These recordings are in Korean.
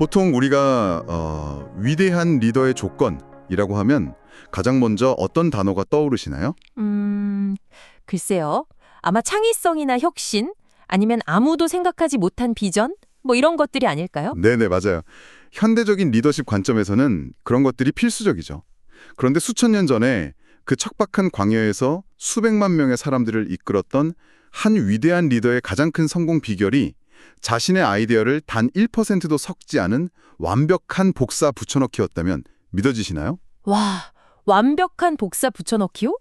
보통 우리가 위대한 리더의 조건이라고 하면 가장 먼저 어떤 단어가 떠오르시나요? 글쎄요. 아마 창의성이나 혁신, 아니면 아무도 생각하지 못한 비전? 뭐 이런 것들이 아닐까요? 네네, 맞아요. 현대적인 리더십 관점에서는 그런 것들이 필수적이죠. 그런데 수천 년 전에 그 척박한 광야에서 수백만 명의 사람들을 이끌었던 한 위대한 리더의 가장 큰 성공 비결이 자신의 아이디어를 단 1%도 섞지 않은 완벽한 복사 붙여넣기였다면 믿어지시나요? 와, 완벽한 복사 붙여넣기요?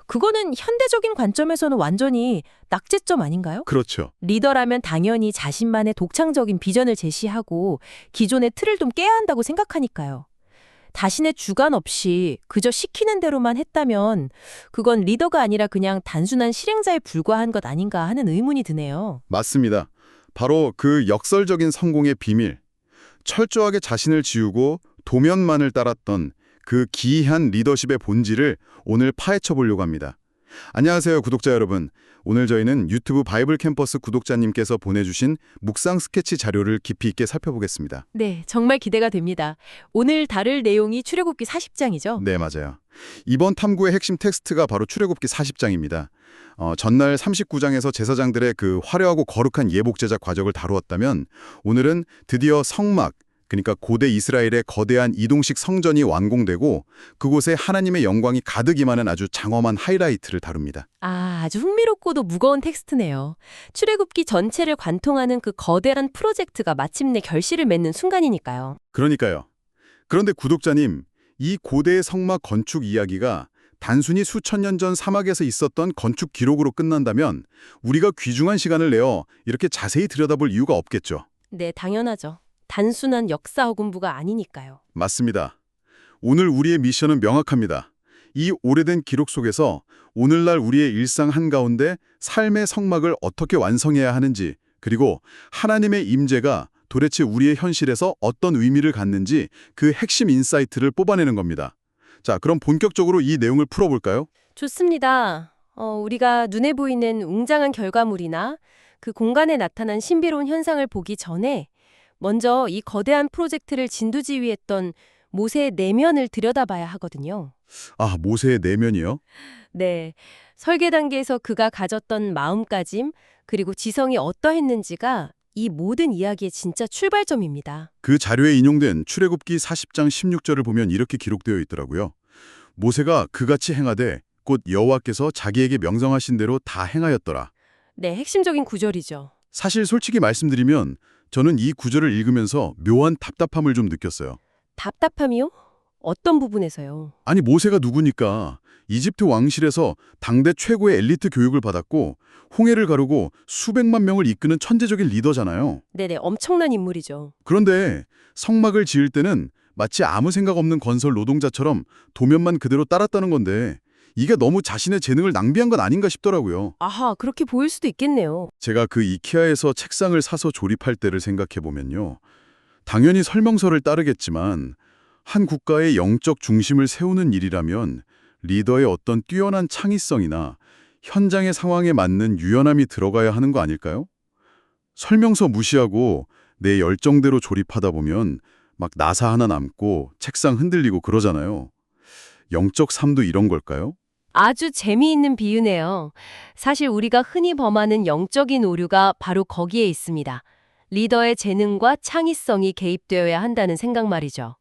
그거는 현대적인 관점에서는 완전히 낙제점 아닌가요? 그렇죠. 리더라면 당연히 자신만의 독창적인 비전을 제시하고 기존의 틀을 좀 깨야 한다고 생각하니까요. 자신의 주관 없이 그저 시키는 대로만 했다면 그건 리더가 아니라 그냥 단순한 실행자에 불과한 것 아닌가 하는 의문이 드네요. 맞습니다. 바로 그 역설적인 성공의 비밀, 철저하게 자신을 지우고 도면만을 따랐던 그 기이한 리더십의 본질을 오늘 파헤쳐 보려고 합니다. 안녕하세요, 구독자 여러분. 오늘 저희는 유튜브 바이블 캠퍼스 구독자님께서 보내주신 묵상 스케치 자료를 깊이 있게 살펴보겠습니다. 네, 정말 기대가 됩니다. 오늘 다룰 내용이 출애굽기 40장이죠? 네, 맞아요. 이번 탐구의 핵심 텍스트가 바로 출애굽기 40장입니다. 전날 39장에서 제사장들의 그 화려하고 거룩한 예복 제작 과정을 다루었다면 오늘은 드디어 성막, 그러니까 고대 이스라엘의 거대한 이동식 성전이 완공되고 그곳에 하나님의 영광이 가득 임하는 아주 장엄한 하이라이트를 다룹니다. 아주 흥미롭고도 무거운 텍스트네요. 출애굽기 전체를 관통하는 그 거대한 프로젝트가 마침내 결실을 맺는 순간이니까요. 그러니까요. 그런데 구독자님, 이 고대의 성막 건축 이야기가 단순히 수천 년 전 사막에서 있었던 건축 기록으로 끝난다면 우리가 귀중한 시간을 내어 이렇게 자세히 들여다볼 이유가 없겠죠. 네, 당연하죠. 단순한 역사 허군부가 아니니까요. 맞습니다. 오늘 우리의 미션은 명확합니다. 이 오래된 기록 속에서 오늘날 우리의 일상 한가운데 삶의 성막을 어떻게 완성해야 하는지, 그리고 하나님의 임재가 도대체 우리의 현실에서 어떤 의미를 갖는지 그 핵심 인사이트를 뽑아내는 겁니다. 자, 그럼 본격적으로 이 내용을 풀어볼까요? 좋습니다. 우리가 눈에 보이는 웅장한 결과물이나 그 공간에 나타난 신비로운 현상을 보기 전에 먼저 이 거대한 프로젝트를 진두지휘했던 모세의 내면을 들여다봐야 하거든요. 아, 모세의 내면이요? 네, 설계 단계에서 그가 가졌던 마음가짐, 그리고 지성이 어떠했는지가 이 모든 이야기의 진짜 출발점입니다. 그 자료에 인용된 출애굽기 40장 16절을 보면 이렇게 기록되어 있더라고요. 모세가 그같이 행하되 곧 여호와께서 자기에게 명령하신 대로 다 행하였더라. 네, 핵심적인 구절이죠. 사실 솔직히 말씀드리면 저는 이 구절을 읽으면서 묘한 답답함을 좀 느꼈어요. 답답함이요? 어떤 부분에서요? 아니, 모세가 누구니까 이집트 왕실에서 당대 최고의 엘리트 교육을 받았고 홍해를 가르고 수백만 명을 이끄는 천재적인 리더잖아요. 네네, 엄청난 인물이죠. 그런데 성막을 지을 때는 마치 아무 생각 없는 건설 노동자처럼 도면만 그대로 따랐다는 건데 이게 너무 자신의 재능을 낭비한 건 아닌가 싶더라고요. 아하, 그렇게 보일 수도 있겠네요. 제가 그 이케아에서 책상을 사서 조립할 때를 생각해 보면요. 당연히 설명서를 따르겠지만 한 국가의 영적 중심을 세우는 일이라면 리더의 어떤 뛰어난 창의성이나 현장의 상황에 맞는 유연함이 들어가야 하는 거 아닐까요? 설명서 무시하고 내 열정대로 조립하다 보면 막 나사 하나 남고 책상 흔들리고 그러잖아요. 영적 삶도 이런 걸까요? 아주 재미있는 비유네요. 사실 우리가 흔히 범하는 영적인 오류가 바로 거기에 있습니다. 리더의 재능과 창의성이 개입되어야 한다는 생각 말이죠.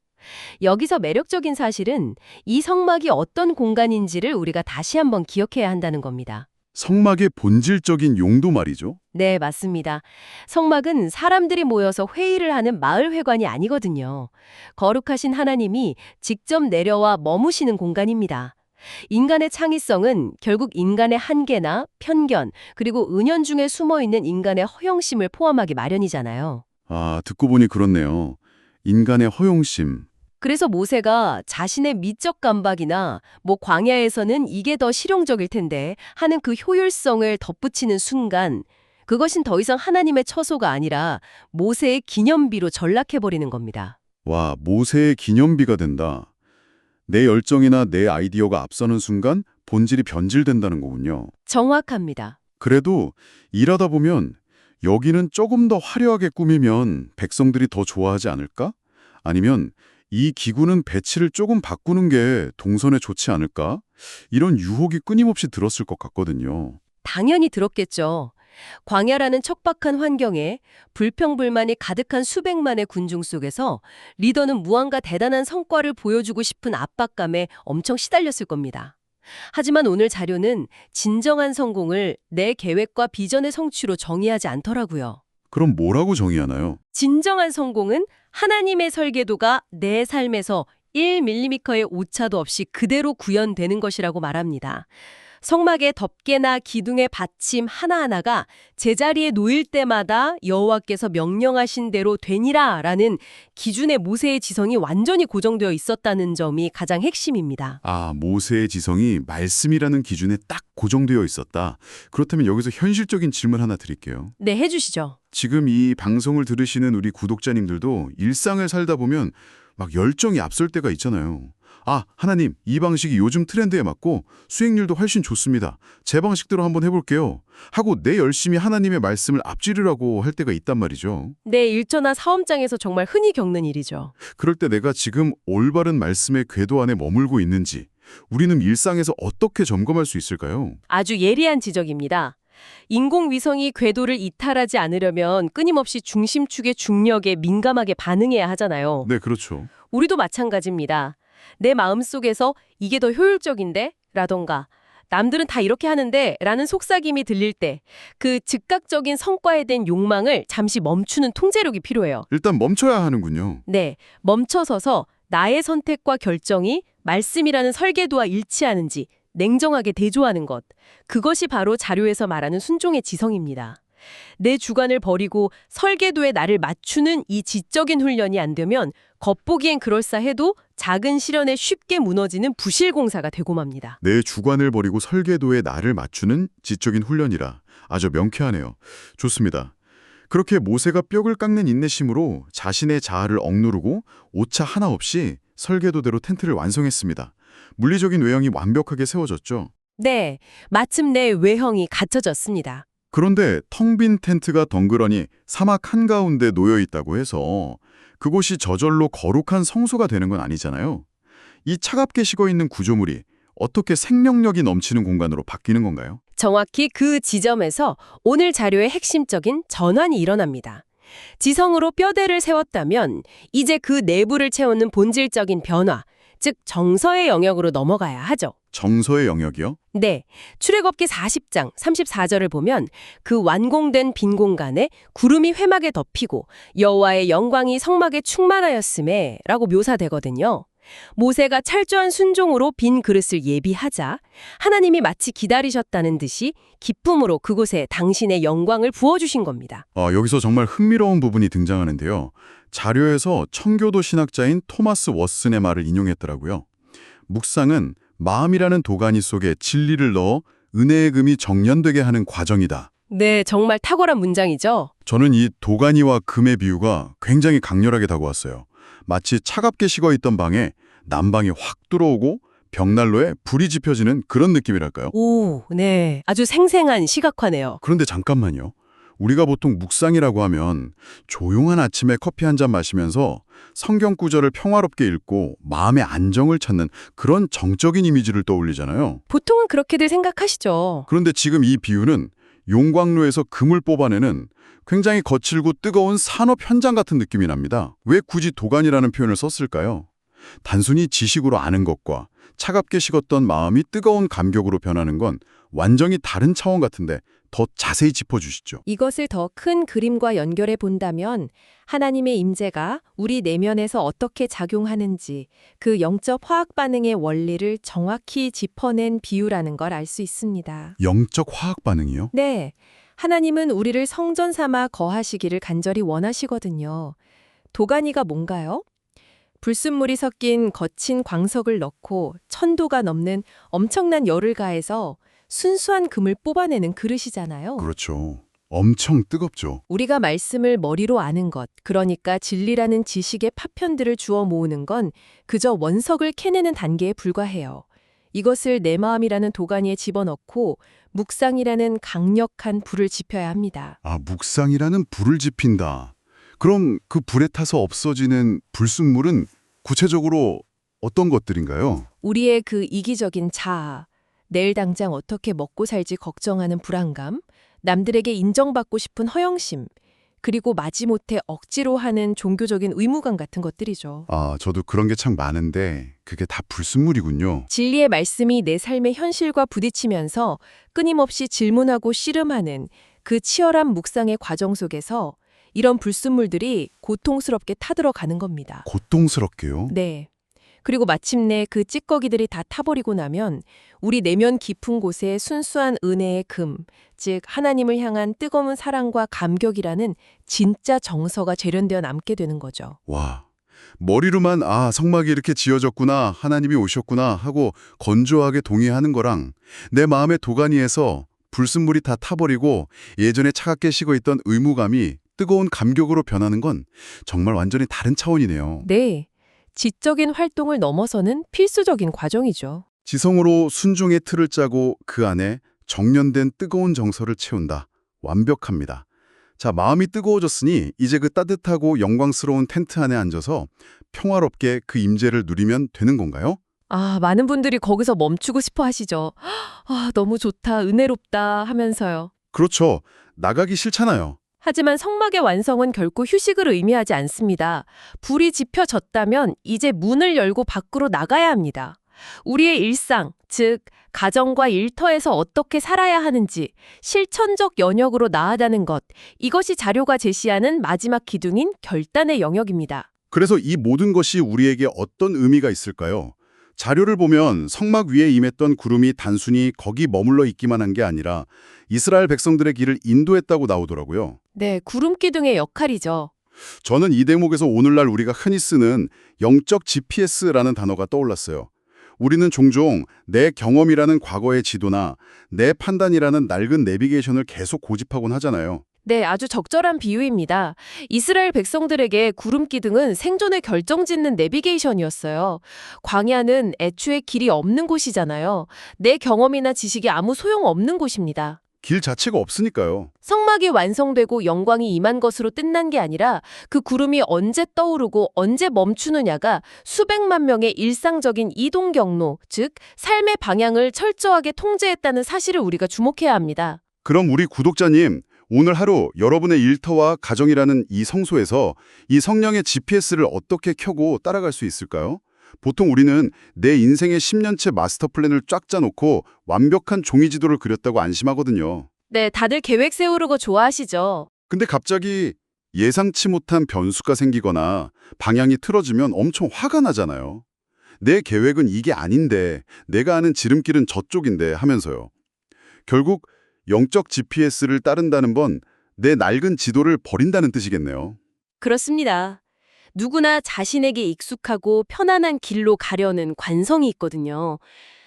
여기서 매력적인 사실은 이 성막이 어떤 공간인지를 우리가 다시 한번 기억해야 한다는 겁니다. 성막의 본질적인 용도 말이죠. 네, 맞습니다. 성막은 사람들이 모여서 회의를 하는 마을 회관이 아니거든요. 거룩하신 하나님이 직접 내려와 머무시는 공간입니다. 인간의 창의성은 결국 인간의 한계나 편견, 그리고 은연중에 숨어있는 인간의 허영심을 포함하기 마련이잖아요. 아, 듣고 보니 그렇네요. 인간의 허용심. 그래서 모세가 자신의 미적 감각이나 광야에서는 이게 더 실용적일 텐데 하는 그 효율성을 덧붙이는 순간 그것은 더 이상 하나님의 처소가 아니라 모세의 기념비로 전락해버리는 겁니다. 와, 모세의 기념비가 된다. 내 열정이나 내 아이디어가 앞서는 순간 본질이 변질된다는 거군요. 정확합니다. 그래도 일하다 보면 여기는 조금 더 화려하게 꾸미면 백성들이 더 좋아하지 않을까? 아니면 이 기구는 배치를 조금 바꾸는 게 동선에 좋지 않을까? 이런 유혹이 끊임없이 들었을 것 같거든요. 당연히 들었겠죠. 광야라는 척박한 환경에 불평불만이 가득한 수백만의 군중 속에서 리더는 무언가 대단한 성과를 보여주고 싶은 압박감에 엄청 시달렸을 겁니다. 하지만 오늘 자료는 진정한 성공을 내 계획과 비전의 성취로 정의하지 않더라고요. 그럼 뭐라고 정의하나요? 진정한 성공은 하나님의 설계도가 내 삶에서 1mm의 오차도 없이 그대로 구현되는 것이라고 말합니다. 성막의 덮개나 기둥의 받침 하나하나가 제자리에 놓일 때마다 여호와께서 명령하신 대로 되니라라는 기준의 모세의 지성이 완전히 고정되어 있었다는 점이 가장 핵심입니다. 아, 모세의 지성이 말씀이라는 기준에 딱 고정되어 있었다. 그렇다면 여기서 현실적인 질문 하나 드릴게요. 네, 해주시죠. 지금 이 방송을 들으시는 우리 구독자님들도 일상을 살다 보면 막 열정이 앞설 때가 있잖아요. 아, 하나님, 이 방식이 요즘 트렌드에 맞고 수익률도 훨씬 좋습니다. 제 방식대로 한번 해볼게요. 하고 내 열심히 하나님의 말씀을 앞지르라고 할 때가 있단 말이죠. 네, 일터나 사업장에서 정말 흔히 겪는 일이죠. 그럴 때 내가 지금 올바른 말씀의 궤도 안에 머물고 있는지 우리는 일상에서 어떻게 점검할 수 있을까요? 아주 예리한 지적입니다. 인공위성이 궤도를 이탈하지 않으려면 끊임없이 중심축의 중력에 민감하게 반응해야 하잖아요. 네, 그렇죠. 우리도 마찬가지입니다. 내 마음속에서 이게 더 효율적인데? 라던가 남들은 다 이렇게 하는데? 라는 속삭임이 들릴 때 그 즉각적인 성과에 대한 욕망을 잠시 멈추는 통제력이 필요해요. 일단 멈춰야 하는군요. 네, 멈춰서서 나의 선택과 결정이 말씀이라는 설계도와 일치하는지 냉정하게 대조하는 것. 그것이 바로 자료에서 말하는 순종의 지성입니다. 내 주관을 버리고 설계도에 나를 맞추는 이 지적인 훈련이 안 되면 겉보기엔 그럴싸해도 작은 실현에 쉽게 무너지는 부실공사가 되고 맙니다. 내 주관을 버리고 설계도에 나를 맞추는 지적인 훈련이라 아주 명쾌하네요. 좋습니다. 그렇게 모세가 뼈를 깎는 인내심으로 자신의 자아를 억누르고 오차 하나 없이 설계도대로 텐트를 완성했습니다. 물리적인 외형이 완벽하게 세워졌죠. 네, 마침내 외형이 갖춰졌습니다. 그런데 텅 빈 텐트가 덩그러니 사막 한가운데 놓여 있다고 해서 그곳이 저절로 거룩한 성소가 되는 건 아니잖아요. 이 차갑게 식어 있는 구조물이 어떻게 생명력이 넘치는 공간으로 바뀌는 건가요? 정확히 그 지점에서 오늘 자료의 핵심적인 전환이 일어납니다. 지성으로 뼈대를 세웠다면 이제 그 내부를 채우는 본질적인 변화, 즉 정서의 영역으로 넘어가야 하죠. 정서의 영역이요? 네, 출애굽기 40장 34절을 보면 그 완공된 빈 공간에 구름이 회막에 덮이고 여호와의 영광이 성막에 충만하였음에 라고 묘사되거든요. 모세가 철저한 순종으로 빈 그릇을 예비하자 하나님이 마치 기다리셨다는 듯이 기쁨으로 그곳에 당신의 영광을 부어주신 겁니다. 여기서 정말 흥미로운 부분이 등장하는데요. 자료에서 청교도 신학자인 토마스 워슨의 말을 인용했더라고요. 묵상은 마음이라는 도가니 속에 진리를 넣어 은혜의 금이 정련되게 하는 과정이다. 네, 정말 탁월한 문장이죠. 저는 이 도가니와 금의 비유가 굉장히 강렬하게 다가왔어요. 마치 차갑게 식어있던 방에 난방이 확 들어오고 벽난로에 불이 지펴지는 그런 느낌이랄까요? 오, 네. 아주 생생한 시각화네요. 그런데 잠깐만요. 우리가 보통 묵상이라고 하면 조용한 아침에 커피 한 잔 마시면서 성경 구절을 평화롭게 읽고 마음의 안정을 찾는 그런 정적인 이미지를 떠올리잖아요. 보통은 그렇게들 생각하시죠. 그런데 지금 이 비유는 용광로에서 금을 뽑아내는 굉장히 거칠고 뜨거운 산업 현장 같은 느낌이 납니다. 왜 굳이 도가니라는 표현을 썼을까요? 단순히 지식으로 아는 것과 차갑게 식었던 마음이 뜨거운 감격으로 변하는 건 완전히 다른 차원 같은데 더 자세히 짚어주시죠. 이것을 더 큰 그림과 연결해 본다면 하나님의 임재가 우리 내면에서 어떻게 작용하는지 그 영적 화학 반응의 원리를 정확히 짚어낸 비유라는 걸 알 수 있습니다. 영적 화학 반응이요? 네, 하나님은 우리를 성전 삼아 거하시기를 간절히 원하시거든요. 도가니가 뭔가요? 불순물이 섞인 거친 광석을 넣고 1000도가 넘는 엄청난 열을 가해서 순수한 금을 뽑아내는 그릇이잖아요. 그렇죠. 엄청 뜨겁죠. 우리가 말씀을 머리로 아는 것, 그러니까 진리라는 지식의 파편들을 주워 모으는 건 그저 원석을 캐내는 단계에 불과해요. 이것을 내 마음이라는 도가니에 집어넣고 묵상이라는 강력한 불을 지펴야 합니다. 아, 묵상이라는 불을 지핀다. 그럼 그 불에 타서 없어지는 불순물은 구체적으로 어떤 것들인가요? 우리의 그 이기적인 자아, 내일 당장 어떻게 먹고 살지 걱정하는 불안감, 남들에게 인정받고 싶은 허영심, 그리고 마지못해 억지로 하는 종교적인 의무감 같은 것들이죠. 아, 저도 그런 게 참 많은데 그게 다 불순물이군요. 진리의 말씀이 내 삶의 현실과 부딪히면서 끊임없이 질문하고 씨름하는 그 치열한 묵상의 과정 속에서 이런 불순물들이 고통스럽게 타들어가는 겁니다. 고통스럽게요? 네. 그리고 마침내 그 찌꺼기들이 다 타버리고 나면 우리 내면 깊은 곳에 순수한 은혜의 금, 즉 하나님을 향한 뜨거운 사랑과 감격이라는 진짜 정서가 재련되어 남게 되는 거죠. 와, 머리로만 아, 성막이 이렇게 지어졌구나, 하나님이 오셨구나 하고 건조하게 동의하는 거랑 내 마음의 도가니에서 불순물이 다 타버리고 예전에 차갑게 식어있던 의무감이 뜨거운 감격으로 변하는 건 정말 완전히 다른 차원이네요. 네. 지적인 활동을 넘어서는 필수적인 과정이죠. 지성으로 순종의 틀을 짜고 그 안에 정련된 뜨거운 정서를 채운다. 완벽합니다. 자, 마음이 뜨거워졌으니 이제 그 따뜻하고 영광스러운 텐트 안에 앉아서 평화롭게 그 임재를 누리면 되는 건가요? 아, 많은 분들이 거기서 멈추고 싶어 하시죠. 아, 너무 좋다, 은혜롭다 하면서요. 그렇죠. 나가기 싫잖아요. 하지만 성막의 완성은 결코 휴식을 의미하지 않습니다. 불이 지펴졌다면 이제 문을 열고 밖으로 나가야 합니다. 우리의 일상, 즉 가정과 일터에서 어떻게 살아야 하는지 실천적 영역으로 나아가는 것, 이것이 자료가 제시하는 마지막 기둥인 결단의 영역입니다. 그래서 이 모든 것이 우리에게 어떤 의미가 있을까요? 자료를 보면 성막 위에 임했던 구름이 단순히 거기 머물러 있기만 한 게 아니라 이스라엘 백성들의 길을 인도했다고 나오더라고요. 네, 구름 기둥의 역할이죠. 저는 이 대목에서 오늘날 우리가 흔히 쓰는 영적 GPS라는 단어가 떠올랐어요. 우리는 종종 내 경험이라는 과거의 지도나 내 판단이라는 낡은 내비게이션을 계속 고집하곤 하잖아요. 네, 아주 적절한 비유입니다. 이스라엘 백성들에게 구름 기둥은 생존의 결정짓는 내비게이션이었어요. 광야는 애초에 길이 없는 곳이잖아요. 내 경험이나 지식이 아무 소용없는 곳입니다. 길 자체가 없으니까요. 성막이 완성되고 영광이 임한 것으로 끝난 게 아니라 그 구름이 언제 떠오르고 언제 멈추느냐가 수백만 명의 일상적인 이동 경로, 즉 삶의 방향을 철저하게 통제했다는 사실을 우리가 주목해야 합니다. 그럼 우리 구독자님, 오늘 하루 여러분의 일터와 가정이라는 이 성소에서 이 성령의 GPS를 어떻게 켜고 따라갈 수 있을까요? 보통 우리는 내 인생의 10년째 마스터 플랜을 쫙 짜놓고 완벽한 종이 지도를 그렸다고 안심하거든요. 네, 다들 계획 세우는 거 좋아하시죠? 근데 갑자기 예상치 못한 변수가 생기거나 방향이 틀어지면 엄청 화가 나잖아요. 내 계획은 이게 아닌데, 내가 아는 지름길은 저쪽인데 하면서요. 결국 영적 GPS를 따른다는 건 내 낡은 지도를 버린다는 뜻이겠네요. 그렇습니다. 누구나 자신에게 익숙하고 편안한 길로 가려는 관성이 있거든요.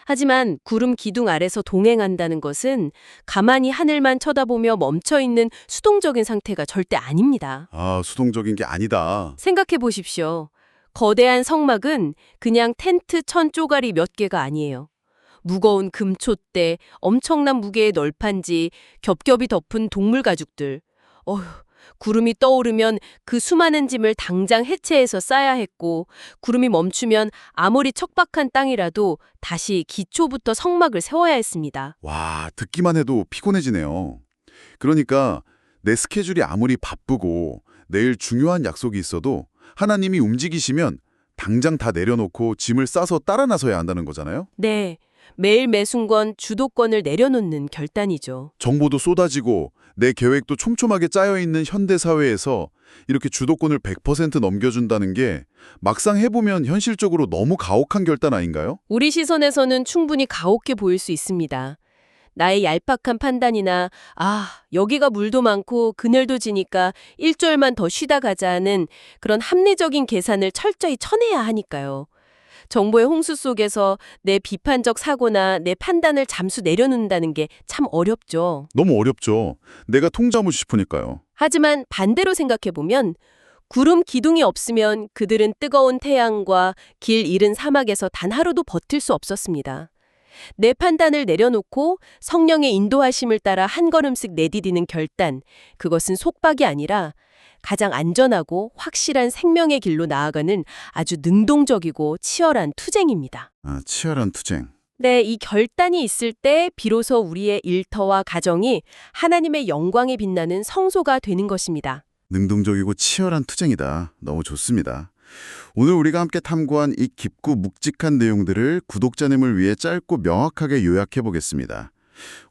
하지만 구름 기둥 아래서 동행한다는 것은 가만히 하늘만 쳐다보며 멈춰있는 수동적인 상태가 절대 아닙니다. 아, 수동적인 게 아니다. 생각해 보십시오. 거대한 성막은 그냥 텐트 천 쪼가리 몇 개가 아니에요. 무거운 금촛대, 엄청난 무게의 널판지, 겹겹이 덮은 동물 가죽들. 어휴, 구름이 떠오르면 그 수많은 짐을 당장 해체해서 싸야 했고, 구름이 멈추면 아무리 척박한 땅이라도 다시 기초부터 성막을 세워야 했습니다. 와, 듣기만 해도 피곤해지네요. 그러니까 내 스케줄이 아무리 바쁘고 내일 중요한 약속이 있어도 하나님이 움직이시면 당장 다 내려놓고 짐을 싸서 따라 나서야 한다는 거잖아요? 네, 매일 매순간 주도권을 내려놓는 결단이죠. 정보도 쏟아지고 내 계획도 촘촘하게 짜여있는 현대사회에서 이렇게 주도권을 100% 넘겨준다는 게 막상 해보면 현실적으로 너무 가혹한 결단 아닌가요? 우리 시선에서는 충분히 가혹해 보일 수 있습니다. 나의 얄팍한 판단이나 여기가 물도 많고 그늘도 지니까 일주일만 더 쉬다 가자는 그런 합리적인 계산을 철저히 쳐내야 하니까요. 정보의 홍수 속에서 내 비판적 사고나 내 판단을 잠수 내려놓는다는 게 참 어렵죠. 너무 어렵죠. 내가 통제하고 싶으니까요. 하지만 반대로 생각해보면 구름 기둥이 없으면 그들은 뜨거운 태양과 길 잃은 사막에서 단 하루도 버틸 수 없었습니다. 내 판단을 내려놓고 성령의 인도하심을 따라 한 걸음씩 내디디는 결단, 그것은 속박이 아니라 가장 안전하고 확실한 생명의 길로 나아가는 아주 능동적이고 치열한 투쟁입니다. 치열한 투쟁. 네, 이 결단이 있을 때 비로소 우리의 일터와 가정이 하나님의 영광에 빛나는 성소가 되는 것입니다. 능동적이고 치열한 투쟁이다. 너무 좋습니다. 오늘 우리가 함께 탐구한 이 깊고 묵직한 내용들을 구독자님을 위해 짧고 명확하게 요약해 보겠습니다.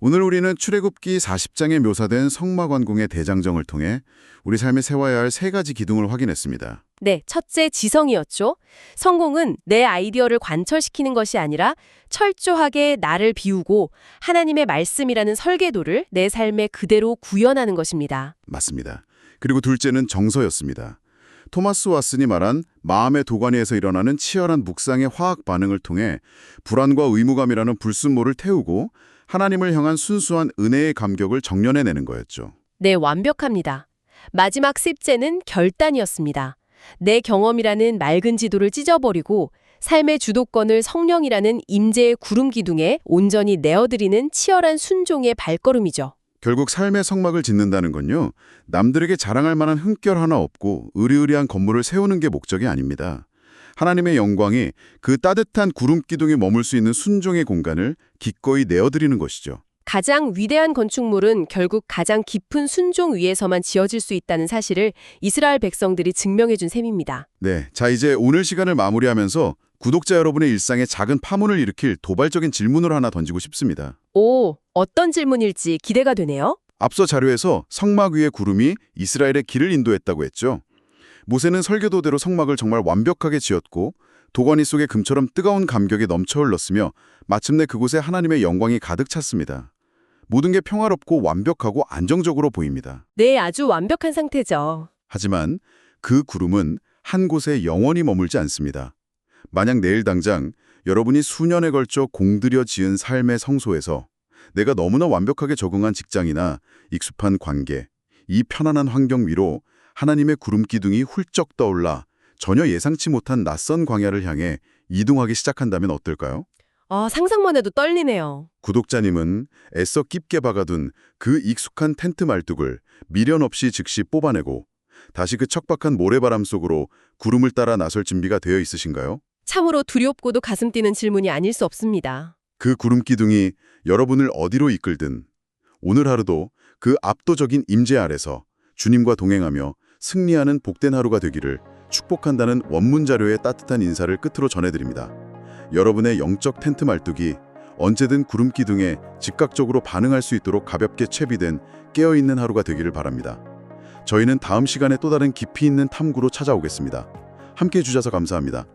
오늘 우리는 출애굽기 40장에 묘사된 성막완공의 대장정을 통해 우리 삶에 세워야 할 세 가지 기둥을 확인했습니다. 네, 첫째 지성이었죠. 성공은 내 아이디어를 관철시키는 것이 아니라 철저하게 나를 비우고 하나님의 말씀이라는 설계도를 내 삶에 그대로 구현하는 것입니다. 맞습니다. 그리고 둘째는 정서였습니다. 토마스 왓슨이 말한 마음의 도가니에서 일어나는 치열한 묵상의 화학 반응을 통해 불안과 의무감이라는 불순물을 태우고 하나님을 향한 순수한 은혜의 감격을 정련해내는 거였죠. 네, 완벽합니다. 마지막 습제는 결단이었습니다. 내 경험이라는 맑은 지도를 찢어버리고 삶의 주도권을 성령이라는 임재의 구름 기둥에 온전히 내어드리는 치열한 순종의 발걸음이죠. 결국 삶의 성막을 짓는다는 건요, 남들에게 자랑할 만한 흠결 하나 없고 으리으리한 건물을 세우는 게 목적이 아닙니다. 하나님의 영광이 그 따뜻한 구름 기둥에 머물 수 있는 순종의 공간을 기꺼이 내어드리는 것이죠. 가장 위대한 건축물은 결국 가장 깊은 순종 위에서만 지어질 수 있다는 사실을 이스라엘 백성들이 증명해준 셈입니다. 네, 자 이제 오늘 시간을 마무리하면서 구독자 여러분의 일상에 작은 파문을 일으킬 도발적인 질문을 하나 던지고 싶습니다. 오, 어떤 질문일지 기대가 되네요. 앞서 자료에서 성막 위의 구름이 이스라엘의 길을 인도했다고 했죠. 모세는 설계도대로 성막을 정말 완벽하게 지었고 도가니 속에 금처럼 뜨거운 감격이 넘쳐 흘렀으며 마침내 그곳에 하나님의 영광이 가득 찼습니다. 모든 게 평화롭고 완벽하고 안정적으로 보입니다. 네, 아주 완벽한 상태죠. 하지만 그 구름은 한 곳에 영원히 머물지 않습니다. 만약 내일 당장 여러분이 수년에 걸쳐 공들여 지은 삶의 성소에서 내가 너무나 완벽하게 적응한 직장이나 익숙한 관계, 이 편안한 환경 위로 하나님의 구름 기둥이 훌쩍 떠올라 전혀 예상치 못한 낯선 광야를 향해 이동하기 시작한다면 어떨까요? 상상만 해도 떨리네요. 구독자님은 애써 깊게 박아둔 그 익숙한 텐트 말뚝을 미련 없이 즉시 뽑아내고 다시 그 척박한 모래바람 속으로 구름을 따라 나설 준비가 되어 있으신가요? 참으로 두렵고도 가슴 뛰는 질문이 아닐 수 없습니다. 그 구름 기둥이 여러분을 어디로 이끌든 오늘 하루도 그 압도적인 임재 아래서 주님과 동행하며 승리하는 복된 하루가 되기를 축복한다는 원문 자료의 따뜻한 인사를 끝으로 전해드립니다. 여러분의 영적 텐트 말뚝이 언제든 구름 기둥에 즉각적으로 반응할 수 있도록 가볍게 채비된 깨어있는 하루가 되기를 바랍니다. 저희는 다음 시간에 또 다른 깊이 있는 탐구로 찾아오겠습니다. 함께해 주셔서 감사합니다.